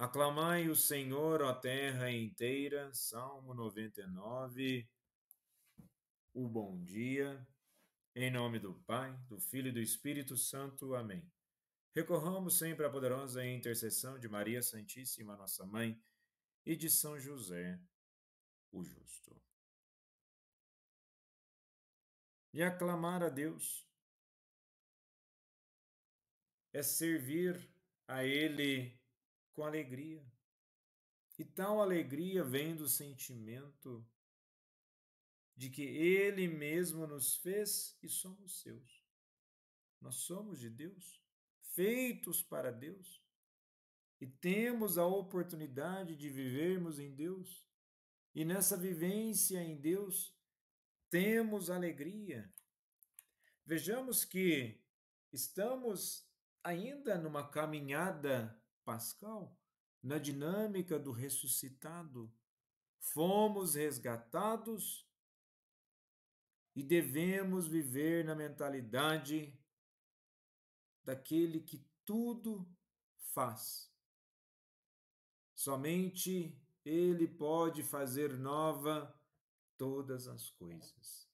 Aclamai o Senhor, ó terra inteira. Salmo 99. O bom dia. Em nome do Pai, do Filho e do Espírito Santo. Amém. Recorramos sempre à poderosa intercessão de Maria Santíssima, nossa Mãe, e de São José, o Justo. E aclamar a Deus é servir a Ele com alegria. E tal alegria vem do sentimento de que Ele mesmo nos fez e somos seus. Nós somos de Deus, feitos para Deus, e temos a oportunidade de vivermos em Deus. E nessa vivência em Deus, temos alegria. Vejamos que estamos ainda numa caminhada pascal, na dinâmica do ressuscitado. Fomos resgatados e devemos viver na mentalidade daquele que tudo faz. Somente Ele pode fazer nova todas as coisas.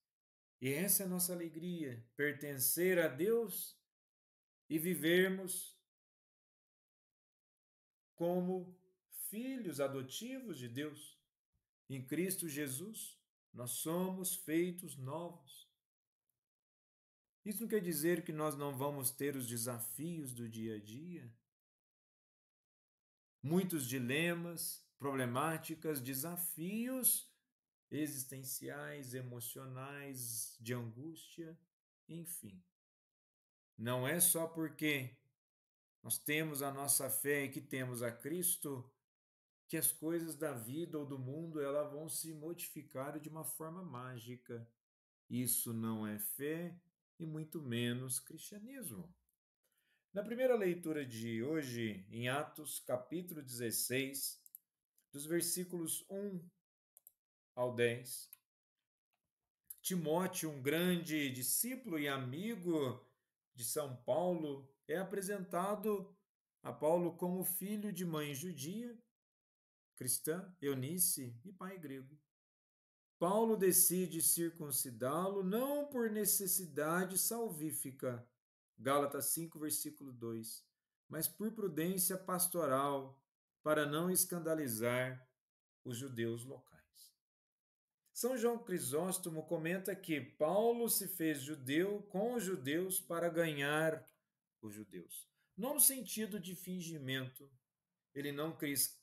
E essa é a nossa alegria, pertencer a Deus e vivermos como filhos adotivos de Deus. Em Cristo Jesus, nós somos feitos novos. Isso não quer dizer que nós não vamos ter os desafios do dia a dia, muitos dilemas, problemáticas, desafios existenciais, emocionais, de angústia, enfim. Não é só porque nós temos a nossa fé e que temos a Cristo que as coisas da vida ou do mundo elas vão se modificar de uma forma mágica. Isso não é fé e muito menos cristianismo. Na primeira leitura de hoje, em Atos, capítulo 16, dos versículos 1 ao 10, Timóteo, um grande discípulo e amigo de São Paulo, é apresentado a Paulo como filho de mãe judia, cristã, Eunice, e pai grego. Paulo decide circuncidá-lo não por necessidade salvífica, Gálatas 5, versículo 2, mas por prudência pastoral, para não escandalizar os judeus locais. São João Crisóstomo comenta que Paulo se fez judeu com os judeus para ganhar os judeus. Não no sentido de fingimento, ele não quis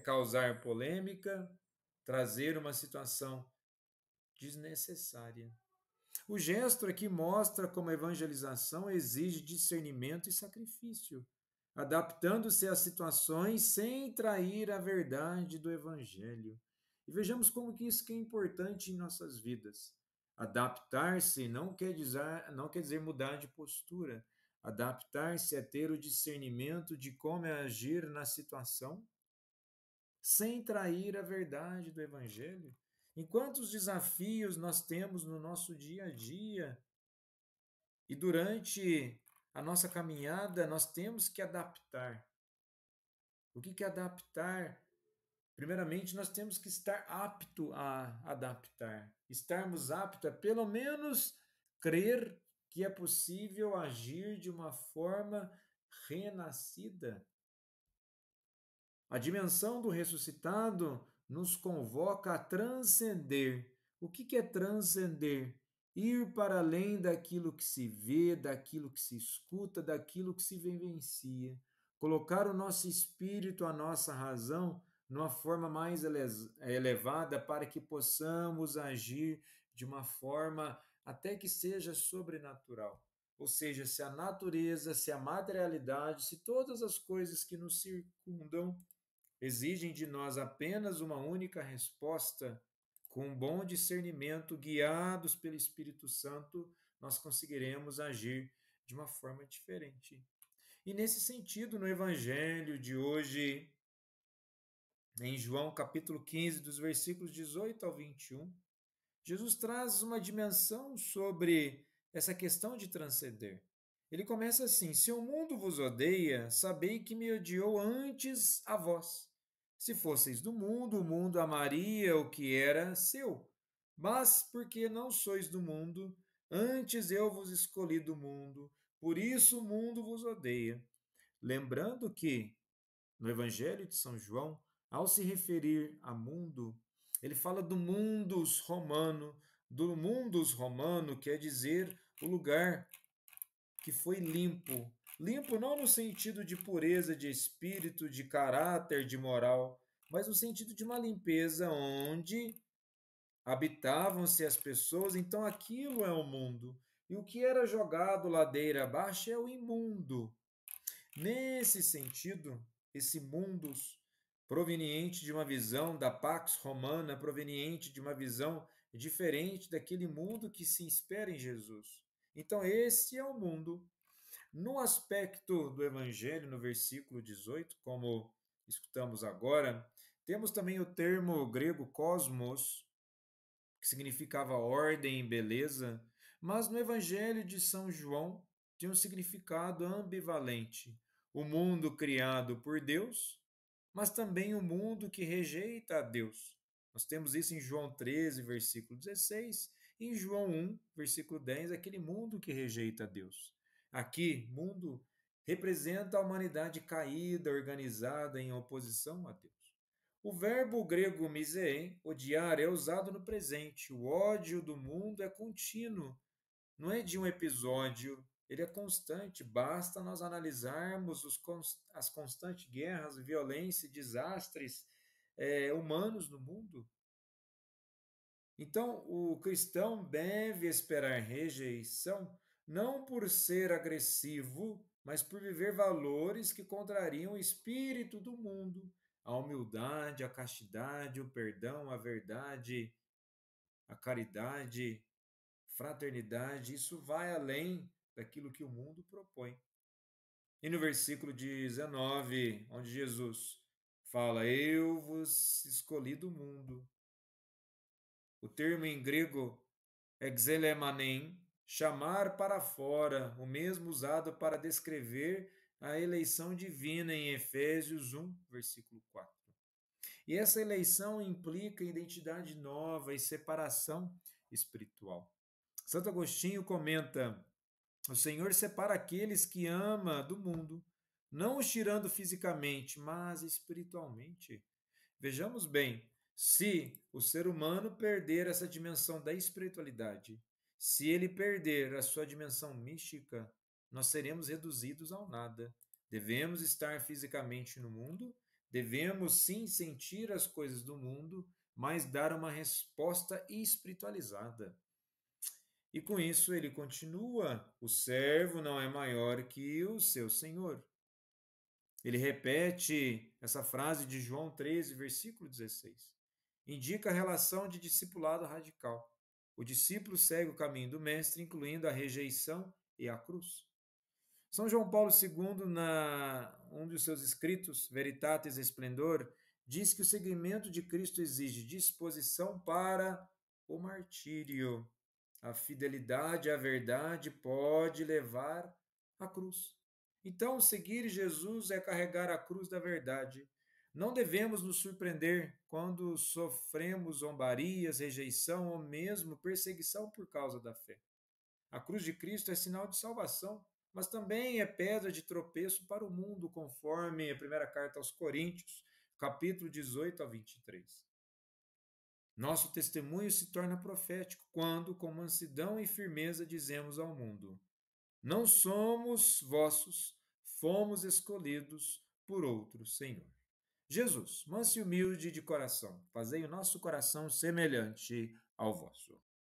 causar polêmica, trazer uma situação desnecessária. O gesto aqui mostra como a evangelização exige discernimento e sacrifício, adaptando-se às situações sem trair a verdade do evangelho. E vejamos como que isso que é importante em nossas vidas. Adaptar-se não quer dizer mudar de postura. Adaptar-se é ter o discernimento de como agir na situação sem trair a verdade do evangelho. Enquantos desafios nós temos no nosso dia a dia e durante a nossa caminhada, nós temos que adaptar. O que é adaptar? Primeiramente, nós temos que estar apto a adaptar. Estarmos aptos a, pelo menos, crer que é possível agir de uma forma renascida. A dimensão do ressuscitado nos convoca a transcender. O que é transcender? Ir para além daquilo que se vê, daquilo que se escuta, daquilo que se vivencia. Colocar o nosso espírito, a nossa razão, numa forma mais elevada para que possamos agir de uma forma até que seja sobrenatural. Ou seja, se a natureza, se a materialidade, se todas as coisas que nos circundam exigem de nós apenas uma única resposta, com um bom discernimento, guiados pelo Espírito Santo, nós conseguiremos agir de uma forma diferente. E nesse sentido, no Evangelho de hoje, em João capítulo 15, dos versículos 18 ao 21, Jesus traz uma dimensão sobre essa questão de transcender. Ele começa assim: se o mundo vos odeia, sabei que me odiou antes a vós. Se fosseis do mundo, o mundo amaria o que era seu. Mas porque não sois do mundo, antes eu vos escolhi do mundo, por isso o mundo vos odeia. Lembrando que no Evangelho de São João, ao se referir a mundo, ele fala do mundus romano quer dizer o lugar que foi limpo. Limpo não no sentido de pureza de espírito, de caráter, de moral, mas no sentido de uma limpeza onde habitavam-se as pessoas, então aquilo é o mundo. E o que era jogado ladeira abaixo é o imundo. Nesse sentido, esse mundus, proveniente de uma visão da Pax Romana, proveniente de uma visão diferente daquele mundo que se espera em Jesus. Então, esse é o mundo. No aspecto do Evangelho, no versículo 18, como escutamos agora, temos também o termo grego cosmos, que significava ordem e beleza, mas no Evangelho de São João tem um significado ambivalente. O mundo criado por Deus, mas também o mundo que rejeita a Deus. Nós temos isso em João 13, versículo 16, e em João 1, versículo 10, aquele mundo que rejeita a Deus. Aqui, mundo representa a humanidade caída, organizada em oposição a Deus. O verbo grego misein, odiar, é usado no presente. O ódio do mundo é contínuo, não é de um episódio, ele é constante. Basta nós analisarmos as constantes guerras, violência e desastres humanos no mundo. Então, o cristão deve esperar rejeição não por ser agressivo, mas por viver valores que contrariam o espírito do mundo, a humildade, a castidade, o perdão, a verdade, a caridade, fraternidade. Isso vai além daquilo que o mundo propõe. E no versículo 19, onde Jesus fala: Eu vos escolhi do mundo. O termo em grego exelemanem, chamar para fora, o mesmo usado para descrever a eleição divina em Efésios 1, versículo 4. E essa eleição implica identidade nova e separação espiritual. Santo Agostinho comenta: o Senhor separa aqueles que ama do mundo, não os tirando fisicamente, mas espiritualmente. Vejamos bem, se o ser humano perder essa dimensão da espiritualidade, se ele perder a sua dimensão mística, nós seremos reduzidos ao nada. Devemos estar fisicamente no mundo, devemos sim sentir as coisas do mundo, mas dar uma resposta espiritualizada. E com isso ele continua: o servo não é maior que o seu senhor. Ele repete essa frase de João 13, versículo 16. Indica a relação de discipulado radical. O discípulo segue o caminho do mestre, incluindo a rejeição e a cruz. São João Paulo II, um dos seus escritos, Veritatis Splendor, diz que o seguimento de Cristo exige disposição para o martírio. A fidelidade à verdade pode levar à cruz. Então, seguir Jesus é carregar a cruz da verdade. Não devemos nos surpreender quando sofremos zombarias, rejeição ou mesmo perseguição por causa da fé. A cruz de Cristo é sinal de salvação, mas também é pedra de tropeço para o mundo, conforme a primeira carta aos Coríntios, capítulo 18 a 23. Nosso testemunho se torna profético quando, com mansidão e firmeza, dizemos ao mundo: não somos vossos, fomos escolhidos por outro Senhor. Jesus, manso e humilde de coração, fazei o nosso coração semelhante ao vosso.